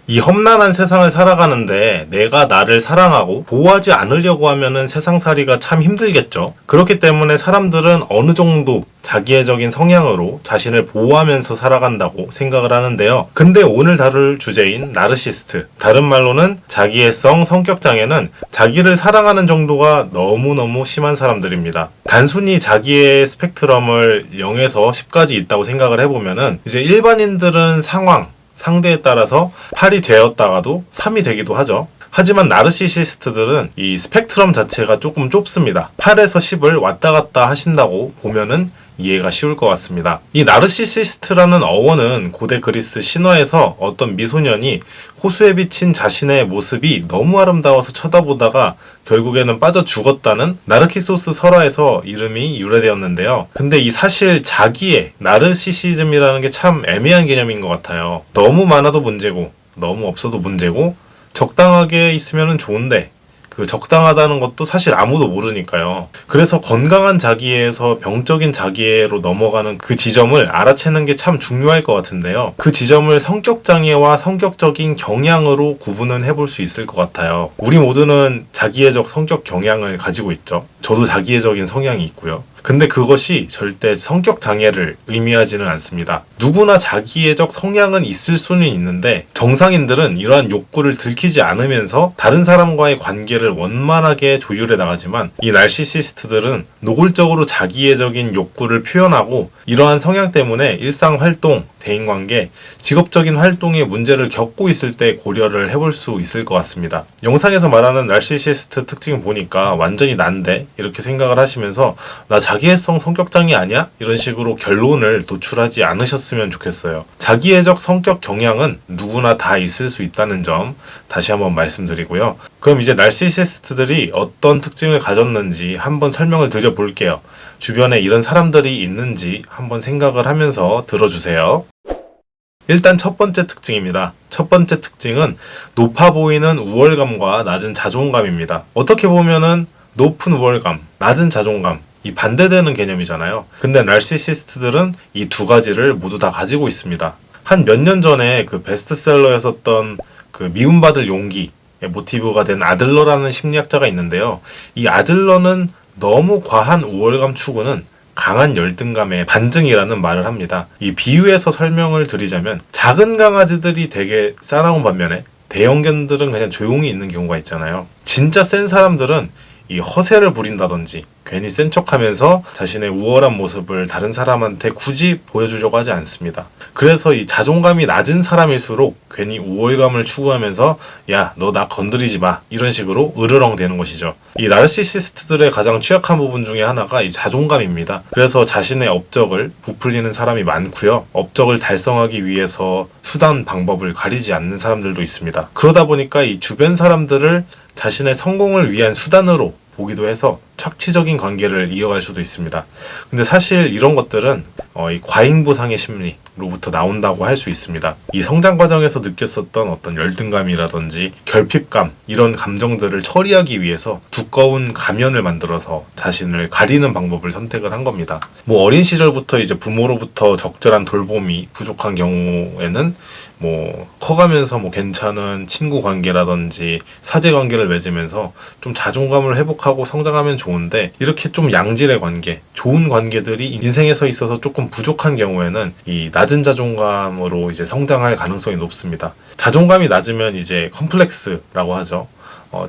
이 험난한 세상을 살아가는데 내가 나를 사랑하고 보호하지 않으려고 하면은 세상살이가 참 힘들겠죠. 그렇기 때문에 사람들은 어느 정도 자기애적인 성향으로 자신을 보호하면서 살아간다고 생각을 하는데요. 근데 오늘 다룰 주제인 나르시스트, 다른 말로는 자기애성 성격장애는 자기를 사랑하는 정도가 너무너무 심한 사람들입니다. 단순히 자기의 스펙트럼을 0에서 10까지 있다고 생각을 해보면은 이제 일반인들은 상황, 상대에 따라서 8이 되었다가도 3이 되기도 하죠. 하지만 나르시시스트들은 이 스펙트럼 자체가 조금 좁습니다. 8에서 10을 왔다 갔다 하신다고 보면은 이해가 쉬울 것 같습니다. 이 나르시시스트라는 어원은 고대 그리스 신화에서 어떤 미소년이 호수에 비친 자신의 모습이 너무 아름다워서 쳐다보다가 결국에는 빠져 죽었다는 나르키소스 설화에서 이름이 유래되었는데요. 근데 이 사실 자기의 나르시시즘이라는 게 참 애매한 개념인 것 같아요. 너무 많아도 문제고 너무 없어도 문제고 적당하게 있으면 좋은데 그 적당하다는 것도 사실 아무도 모르니까요. 그래서 건강한 자기애에서 병적인 자기애로 넘어가는 그 지점을 알아채는 게 참 중요할 것 같은데요. 그 지점을 성격장애와 성격적인 경향으로 구분은 해볼 수 있을 것 같아요. 우리 모두는 자기애적 성격 경향을 가지고 있죠. 저도 자기애적인 성향이 있고요. 근데 그것이 절대 성격 장애를 의미하지는 않습니다. 누구나 자기애적 성향은 있을 수는 있는데 정상인들은 이러한 욕구를 들키지 않으면서 다른 사람과의 관계를 원만하게 조율해 나가지만 이 나르시시스트들은 노골적으로 자기애적인 욕구를 표현하고 이러한 성향 때문에 일상 활동, 대인관계, 직업적인 활동에 문제를 겪고 있을 때 고려를 해볼 수 있을 것 같습니다. 영상에서 말하는 나르시시스트 특징 보니까 완전히 난데 이렇게 생각을 하시면서 나 자기애성 성격장애 아니야? 이런 식으로 결론을 도출하지 않으셨으면 좋겠어요. 자기애적 성격 경향은 누구나 다 있을 수 있다는 점 다시 한번 말씀드리고요. 그럼 이제 나르시시스트들이 어떤 특징을 가졌는지 한번 설명을 드려볼게요. 주변에 이런 사람들이 있는지 한번 생각을 하면서 들어주세요. 일단 첫 번째 특징입니다. 첫 번째 특징은 높아 보이는 우월감과 낮은 자존감입니다. 어떻게 보면은 높은 우월감, 낮은 자존감, 이 반대되는 개념이잖아요. 근데 나르시시스트들은 이 두 가지를 모두 다 가지고 있습니다. 한 몇 년 전에 그 베스트셀러였었던 그 미움받을 용기의 모티브가 된 아들러라는 심리학자가 있는데요. 이 아들러는 너무 과한 우월감 추구는 강한 열등감의 반증이라는 말을 합니다. 이 비유해서 설명을 드리자면 작은 강아지들이 되게 싸나운 반면에 대형견들은 그냥 조용히 있는 경우가 있잖아요. 진짜 센 사람들은 이 허세를 부린다든지 괜히 센 척하면서 자신의 우월한 모습을 다른 사람한테 굳이 보여주려고 하지 않습니다. 그래서 이 자존감이 낮은 사람일수록 괜히 우월감을 추구하면서 야, 너 나 건드리지 마 이런 식으로 으르렁 대는 것이죠. 이 나르시시스트들의 가장 취약한 부분 중에 하나가 이 자존감입니다. 그래서 자신의 업적을 부풀리는 사람이 많고요. 업적을 달성하기 위해서 수단 방법을 가리지 않는 사람들도 있습니다. 그러다 보니까 이 주변 사람들을 자신의 성공을 위한 수단으로 보기도 해서 착취적인 관계를 이어갈 수도 있습니다. 근데 사실 이런 것들은 이 과잉보상의 심리로부터 나온다고 할 수 있습니다. 이 성장 과정에서 느꼈었던 어떤 열등감이라든지 결핍감 이런 감정들을 처리하기 위해서 두꺼운 가면을 만들어서 자신을 가리는 방법을 선택을 한 겁니다. 뭐 어린 시절부터 이제 부모로부터 적절한 돌봄이 부족한 경우에는 뭐 커가면서 뭐 괜찮은 친구 관계라든지 사제 관계를 맺으면서 좀 자존감을 회복하고 성장하면 좋은데 이렇게 좀 양질의 관계, 좋은 관계들이 인생에서 있어서 조금 부족한 경우에는 이 낮은 자존감으로 이제 성장할 가능성이 높습니다. 자존감이 낮으면 이제 컴플렉스라고 하죠.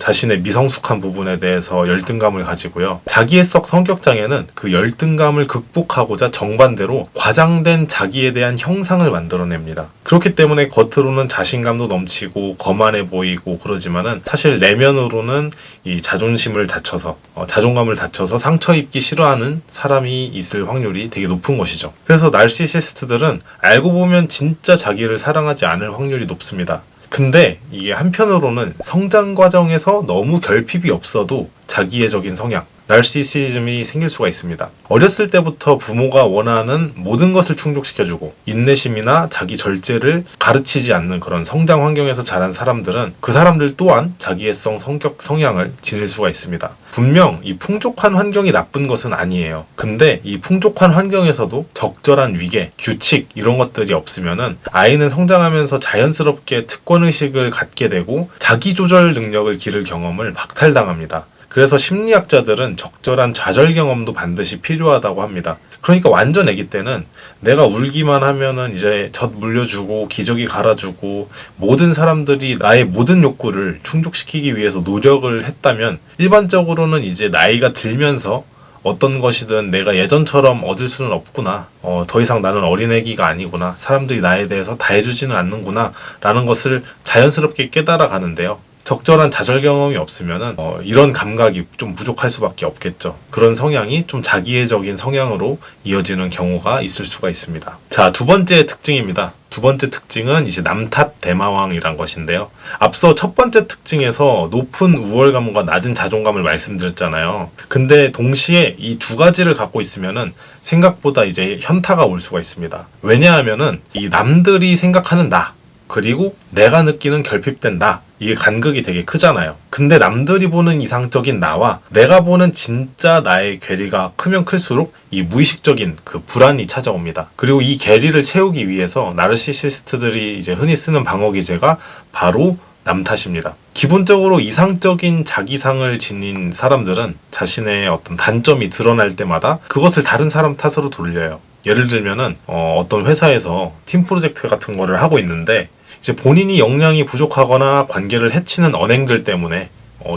자신의 미성숙한 부분에 대해서 열등감을 가지고요. 자기애적 성격장애는 그 열등감을 극복하고자 정반대로 과장된 자기에 대한 형상을 만들어냅니다. 그렇기 때문에 겉으로는 자신감도 넘치고 거만해 보이고 그러지만은 사실 내면으로는 이 자존심을 다쳐서 자존감을 다쳐서 상처 입기 싫어하는 사람이 있을 확률이 되게 높은 것이죠. 그래서 나르시시스트들은 알고 보면 진짜 자기를 사랑하지 않을 확률이 높습니다. 근데 이게 한편으로는 성장 과정에서 너무 결핍이 없어도 자기애적인 성향, 나르시시즘이 생길 수가 있습니다. 어렸을 때부터 부모가 원하는 모든 것을 충족시켜주고 인내심이나 자기 절제를 가르치지 않는 그런 성장 환경에서 자란 사람들은 그 사람들 또한 자기애성 성격 성향을 지닐 수가 있습니다. 분명 이 풍족한 환경이 나쁜 것은 아니에요. 근데 이 풍족한 환경에서도 적절한 위계, 규칙 이런 것들이 없으면은 아이는 성장하면서 자연스럽게 특권의식을 갖게 되고 자기조절 능력을 기를 경험을 박탈당합니다. 그래서 심리학자들은 적절한 좌절 경험도 반드시 필요하다고 합니다. 그러니까 완전 아기 때는 내가 울기만 하면은 이제 젖 물려주고 기저귀 갈아주고 모든 사람들이 나의 모든 욕구를 충족시키기 위해서 노력을 했다면 일반적으로는 이제 나이가 들면서 어떤 것이든 내가 예전처럼 얻을 수는 없구나. 더 이상 나는 어린애기가 아니구나. 사람들이 나에 대해서 다 해주지는 않는구나. 라는 것을 자연스럽게 깨달아 가는데요. 적절한 좌절 경험이 없으면은 이런 감각이 좀 부족할 수밖에 없겠죠. 그런 성향이 좀 자기애적인 성향으로 이어지는 경우가 있을 수가 있습니다. 자, 두 번째 특징입니다. 두 번째 특징은 이제 남탓 대마왕이란 것인데요. 앞서 첫 번째 특징에서 높은 우월감과 낮은 자존감을 말씀드렸잖아요. 근데 동시에 이 두 가지를 갖고 있으면은 생각보다 이제 현타가 올 수가 있습니다. 왜냐하면은 이 남들이 생각하는 나 그리고 내가 느끼는 결핍된 나 이게 간극이 되게 크잖아요. 근데 남들이 보는 이상적인 나와 내가 보는 진짜 나의 괴리가 크면 클수록 이 무의식적인 그 불안이 찾아옵니다. 그리고 이 괴리를 채우기 위해서 나르시시스트들이 이제 흔히 쓰는 방어 기제가 바로 남 탓입니다. 기본적으로 이상적인 자기상을 지닌 사람들은 자신의 어떤 단점이 드러날 때마다 그것을 다른 사람 탓으로 돌려요. 예를 들면은 어떤 회사에서 팀 프로젝트 같은 거를 하고 있는데 이제 본인이 역량이 부족하거나 관계를 해치는 언행들 때문에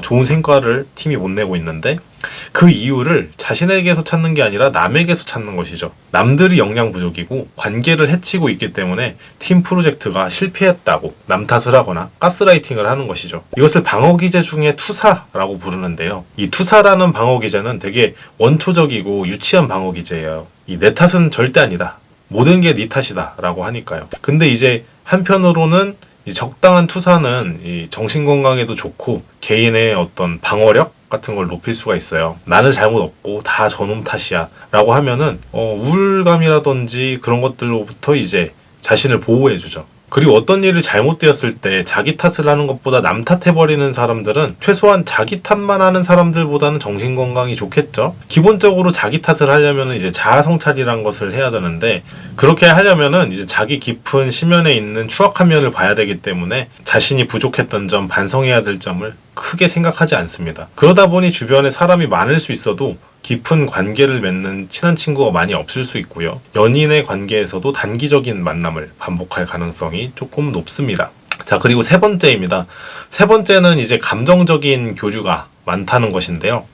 좋은 성과를 팀이 못 내고 있는데 그 이유를 자신에게서 찾는 게 아니라 남에게서 찾는 것이죠. 남들이 역량 부족이고 관계를 해치고 있기 때문에 팀 프로젝트가 실패했다고 남 탓을 하거나 가스라이팅을 하는 것이죠. 이것을 방어 기제 중에 투사라고 부르는데요. 이 투사라는 방어 기제는 되게 원초적이고 유치한 방어 기제예요. 이 내 탓은 절대 아니다. 모든 게 네 탓이다 라고 하니까요. 근데 이제 한편으로는 이 적당한 투사는 이 정신건강에도 좋고 개인의 어떤 방어력 같은 걸 높일 수가 있어요. 나는 잘못 없고 다 저놈 탓이야 라고 하면은 우울감이라든지 그런 것들로부터 이제 자신을 보호해주죠. 그리고 어떤 일이 잘못되었을 때 자기 탓을 하는 것보다 남 탓해버리는 사람들은 최소한 자기 탓만 하는 사람들보다는 정신건강이 좋겠죠. 기본적으로 자기 탓을 하려면 이제 자아성찰이란 것을 해야 되는데 그렇게 하려면은 이제 자기 깊은 심연에 있는 추악한 면을 봐야 되기 때문에 자신이 부족했던 점, 반성해야 될 점을 크게 생각하지 않습니다. 그러다 보니 주변에 사람이 많을 수 있어도 깊은 관계를 맺는 친한 친구가 많이 없을 수 있고요. 연인의 관계에서도 단기적인 만남을 반복할 가능성이 조금 높습니다. 자, 그리고 세 번째입니다. 세 번째는 이제 감정적인 교주가 많다는 것인데요.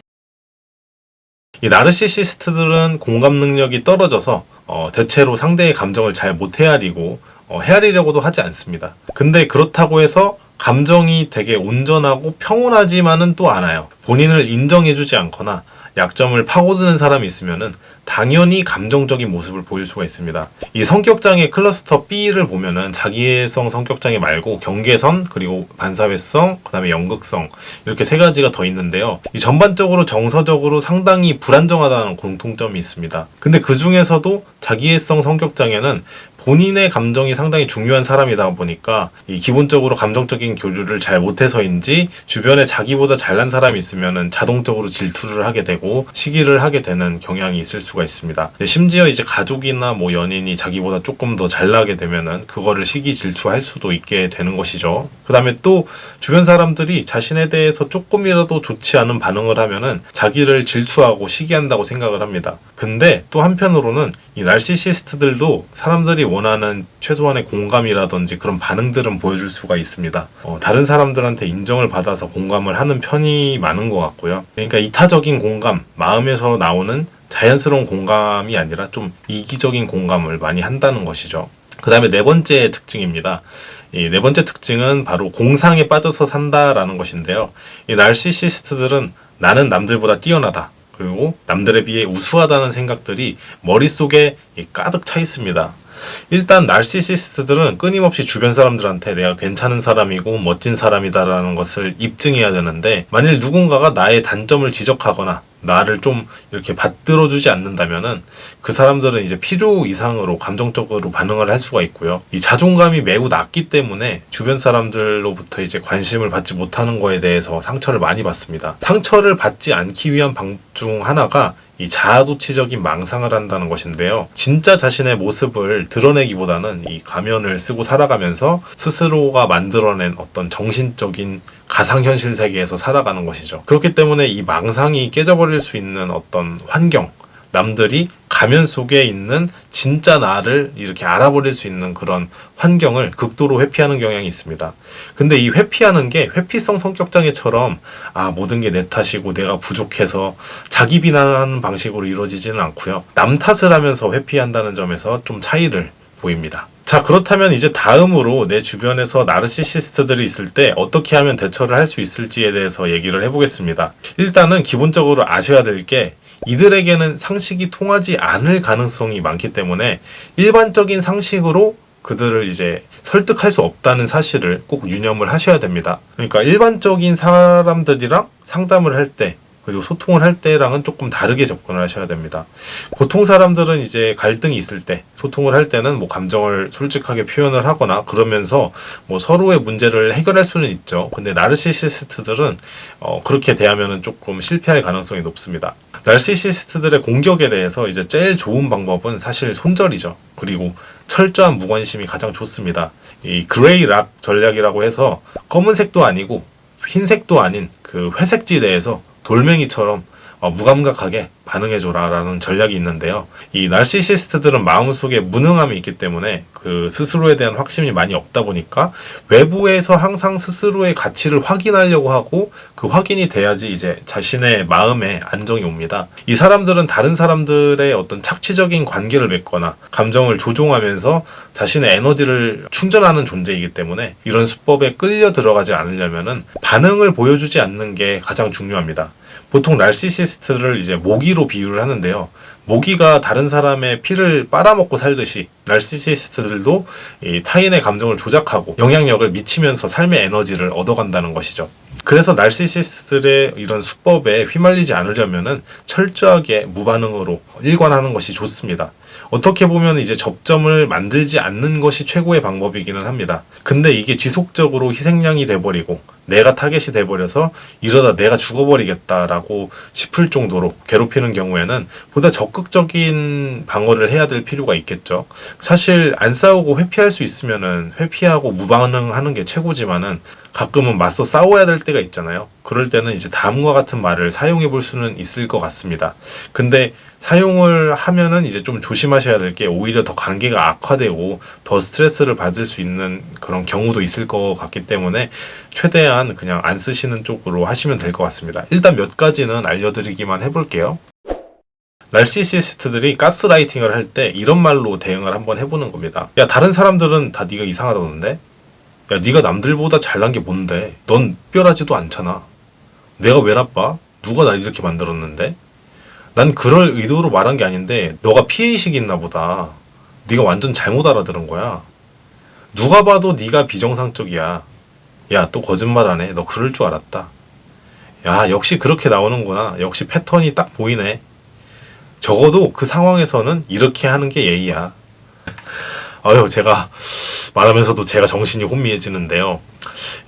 이 나르시시스트들은 공감 능력이 떨어져서 대체로 상대의 감정을 잘 못 헤아리고 헤아리려고도 하지 않습니다. 근데 그렇다고 해서 감정이 되게 온전하고 평온하지만은 또 않아요. 본인을 인정해주지 않거나 약점을 파고드는 사람이 있으면은 당연히 감정적인 모습을 보일 수가 있습니다. 이 성격장애 클러스터 B를 보면은 자기애성 성격장애 말고 경계선, 그리고 반사회성, 그 다음에 연극성 이렇게 세 가지가 더 있는데요. 이 전반적으로 정서적으로 상당히 불안정하다는 공통점이 있습니다. 근데 그 중에서도 자기애성 성격장애는 본인의 감정이 상당히 중요한 사람이다 보니까 이 기본적으로 감정적인 교류를 잘 못해서인지 주변에 자기보다 잘난 사람이 있으면은 자동적으로 질투를 하게 되고 시기를 하게 되는 경향이 있을 수가 있습니다. 심지어 이제 가족이나 뭐 연인이 자기보다 조금 더 잘나게 되면은 그거를 시기 질투할 수도 있게 되는 것이죠. 그 다음에 또 주변 사람들이 자신에 대해서 조금이라도 좋지 않은 반응을 하면은 자기를 질투하고 시기한다고 생각을 합니다. 근데 또 한편으로는 이 나르시시스트들도 사람들이 원하는 최소한의 공감이라든지 그런 반응들은 보여줄 수가 있습니다. 다른 사람들한테 인정을 받아서 공감을 하는 편이 많은 것 같고요. 그러니까 이타적인 공감, 마음에서 나오는 자연스러운 공감이 아니라 좀 이기적인 공감을 많이 한다는 것이죠. 그 다음에 네 번째 특징입니다. 이 네 번째 특징은 바로 공상에 빠져서 산다라는 것인데요. 이 나르시시스트들은 나는 남들보다 뛰어나다, 그리고 남들에 비해 우수하다는 생각들이 머릿속에 가득 차 있습니다. 일단 나르시시스트들은 끊임없이 주변 사람들한테 내가 괜찮은 사람이고 멋진 사람이다라는 것을 입증해야 되는데 만일 누군가가 나의 단점을 지적하거나 나를 좀 이렇게 받들어주지 않는다면은 그 사람들은 이제 필요 이상으로 감정적으로 반응을 할 수가 있고요. 이 자존감이 매우 낮기 때문에 주변 사람들로부터 이제 관심을 받지 못하는 거에 대해서 상처를 많이 받습니다. 상처를 받지 않기 위한 방법 중 하나가 이 자아도취적인 망상을 한다는 것인데요. 진짜 자신의 모습을 드러내기보다는 이 가면을 쓰고 살아가면서 스스로가 만들어낸 어떤 정신적인 가상현실 세계에서 살아가는 것이죠. 그렇기 때문에 이 망상이 깨져버릴 수 있는 어떤 환경, 남들이 가면 속에 있는 진짜 나를 이렇게 알아버릴 수 있는 그런 환경을 극도로 회피하는 경향이 있습니다. 근데 이 회피하는 게 회피성 성격장애처럼 모든 게 내 탓이고 내가 부족해서 자기 비난하는 방식으로 이루어지지는 않고요. 남 탓을 하면서 회피한다는 점에서 좀 차이를 보입니다. 자, 그렇다면 이제 다음으로 내 주변에서 나르시시스트들이 있을 때 어떻게 하면 대처를 할 수 있을지에 대해서 얘기를 해보겠습니다. 일단은 기본적으로 아셔야 될 게 이들에게는 상식이 통하지 않을 가능성이 많기 때문에 일반적인 상식으로 그들을 이제 설득할 수 없다는 사실을 꼭 유념을 하셔야 됩니다. 그러니까 일반적인 사람들이랑 상담을 할 때 그리고 소통을 할 때랑은 조금 다르게 접근을 하셔야 됩니다. 보통 사람들은 이제 갈등이 있을 때 소통을 할 때는 뭐 감정을 솔직하게 표현을 하거나 그러면서 뭐 서로의 문제를 해결할 수는 있죠. 근데 나르시시스트들은 그렇게 대하면은 조금 실패할 가능성이 높습니다. 나르시시스트들의 공격에 대해서 이제 제일 좋은 방법은 사실 손절이죠. 그리고 철저한 무관심이 가장 좋습니다. 이 그레이 락 전략이라고 해서 검은색도 아니고 흰색도 아닌 그 회색지대에서 돌멩이처럼 무감각하게 반응해줘라 라는 전략이 있는데요. 이 나르시시스트들은 마음속에 무능함이 있기 때문에 그 스스로에 대한 확신이 많이 없다 보니까 외부에서 항상 스스로의 가치를 확인하려고 하고 그 확인이 돼야지 이제 자신의 마음에 안정이 옵니다. 이 사람들은 다른 사람들의 어떤 착취적인 관계를 맺거나 감정을 조종하면서 자신의 에너지를 충전하는 존재이기 때문에 이런 수법에 끌려 들어가지 않으려면은 반응을 보여주지 않는 게 가장 중요합니다. 보통 나르시시스트를 이제 모기로 비유를 하는데요. 모기가 다른 사람의 피를 빨아먹고 살듯이 나르시시스트들도 이 타인의 감정을 조작하고 영향력을 미치면서 삶의 에너지를 얻어간다는 것이죠. 그래서 나르시시스트들의 이런 수법에 휘말리지 않으려면은 철저하게 무반응으로 일관하는 것이 좋습니다. 어떻게 보면 이제 접점을 만들지 않는 것이 최고의 방법이기는 합니다. 근데 이게 지속적으로 희생양이 돼버리고 내가 타겟이 돼버려서 이러다 내가 죽어버리겠다라고 싶을 정도로 괴롭히는 경우에는 보다 적극적인 방어를 해야 될 필요가 있겠죠. 사실 안 싸우고 회피할 수 있으면은 회피하고 무반응하는 게 최고지만은 가끔은 맞서 싸워야 될 때가 있잖아요. 그럴 때는 이제 다음과 같은 말을 사용해 볼 수는 있을 것 같습니다. 근데 사용을 하면은 이제 좀 조심하셔야 될 게 오히려 더 관계가 악화되고 더 스트레스를 받을 수 있는 그런 경우도 있을 것 같기 때문에 최대한 그냥 안 쓰시는 쪽으로 하시면 될 것 같습니다. 일단 몇 가지는 알려드리기만 해볼게요. 나르시시스트들이 가스라이팅을 할 때 이런 말로 대응을 한번 해보는 겁니다. 야, 다른 사람들은 다 네가 이상하다던데? 야, 네가 남들보다 잘난 게 뭔데? 넌 특별하지도 않잖아. 내가 왜 나빠? 누가 날 이렇게 만들었는데? 난 그럴 의도로 말한 게 아닌데 너가 피해의식이 있나 보다. 네가 완전 잘못 알아들은 거야. 누가 봐도 네가 비정상적이야. 야, 또 거짓말하네. 너 그럴 줄 알았다. 야, 역시 그렇게 나오는구나. 역시 패턴이 딱 보이네. 적어도 그 상황에서는 이렇게 하는 게 예의야. 제가 말하면서도 제가 정신이 혼미해지는데요.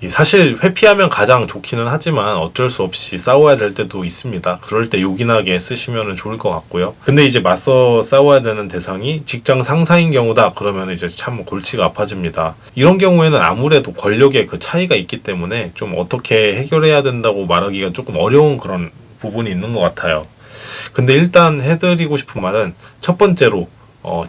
사실 회피하면 가장 좋기는 하지만 어쩔 수 없이 싸워야 될 때도 있습니다. 그럴 때 요긴하게 쓰시면 좋을 것 같고요. 근데 이제 맞서 싸워야 되는 대상이 직장 상사인 경우다. 그러면 이제 참 골치가 아파집니다. 이런 경우에는 아무래도 권력의 그 차이가 있기 때문에 좀 어떻게 해결해야 된다고 말하기가 조금 어려운 그런 부분이 있는 것 같아요. 근데 일단 해드리고 싶은 말은 첫 번째로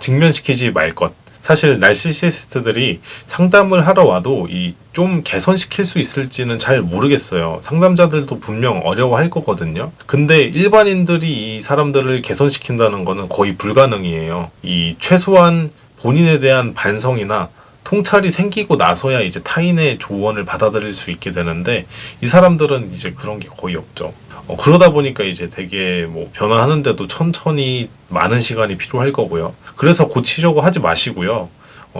직면시키지 말 것. 사실 나르시시스트들이 상담을 하러 와도 좀 개선시킬 수 있을지는 잘 모르겠어요. 상담자들도 분명 어려워할 거거든요. 근데 일반인들이 이 사람들을 개선시킨다는 거는 거의 불가능이에요. 이 최소한 본인에 대한 반성이나 통찰이 생기고 나서야 이제 타인의 조언을 받아들일 수 있게 되는데 이 사람들은 이제 그런 게 거의 없죠. 그러다 보니까 이제 되게 변화하는데도 천천히 많은 시간이 필요할 거고요. 그래서 고치려고 하지 마시고요.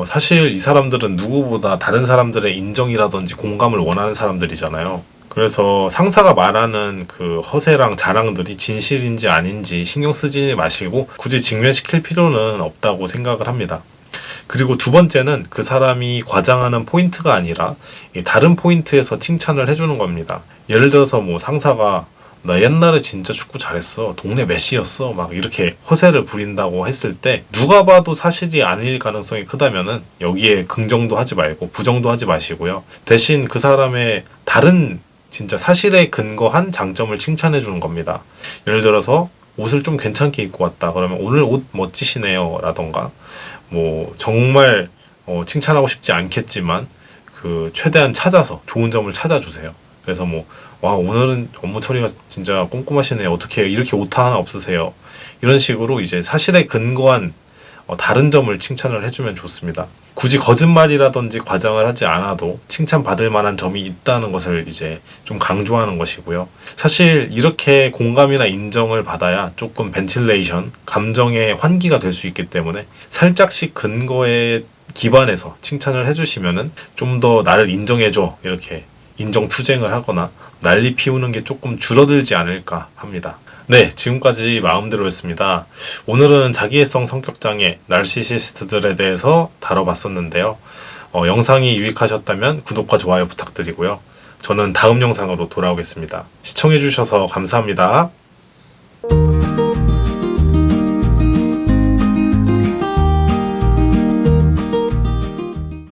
사실 이 사람들은 누구보다 다른 사람들의 인정이라든지 공감을 원하는 사람들이잖아요. 그래서 상사가 말하는 그 허세랑 자랑들이 진실인지 아닌지 신경 쓰지 마시고 굳이 직면시킬 필요는 없다고 생각을 합니다. 그리고 두 번째는 그 사람이 과장하는 포인트가 아니라 다른 포인트에서 칭찬을 해주는 겁니다. 예를 들어서 뭐 상사가 나 옛날에 진짜 축구 잘했어. 동네 메시였어. 막 이렇게 허세를 부린다고 했을 때 누가 봐도 사실이 아닐 가능성이 크다면은 여기에 긍정도 하지 말고 부정도 하지 마시고요. 대신 그 사람의 다른 진짜 사실에 근거한 장점을 칭찬해 주는 겁니다. 예를 들어서 옷을 좀 괜찮게 입고 왔다. 그러면 오늘 옷 멋지시네요. 라던가 뭐 정말 칭찬하고 싶지 않겠지만 그 최대한 찾아서 좋은 점을 찾아주세요. 그래서 뭐 와 오늘은 업무 처리가 진짜 꼼꼼하시네요. 어떻게 이렇게 오타 하나 없으세요? 이런 식으로 이제 사실에 근거한 다른 점을 칭찬을 해주면 좋습니다. 굳이 거짓말이라든지 과장을 하지 않아도 칭찬받을 만한 점이 있다는 것을 이제 좀 강조하는 것이고요. 사실 이렇게 공감이나 인정을 받아야 조금 벤틸레이션, 감정의 환기가 될 수 있기 때문에 살짝씩 근거에 기반해서 칭찬을 해주시면은 좀 더 나를 인정해줘 이렇게 인정 투쟁을 하거나 난리 피우는 게 조금 줄어들지 않을까 합니다. 네, 지금까지 마음대로였습니다. 오늘은 자기애성 성격장애, 나르시시스트들에 대해서 다뤄봤었는데요. 영상이 유익하셨다면 구독과 좋아요 부탁드리고요. 저는 다음 영상으로 돌아오겠습니다. 시청해주셔서 감사합니다.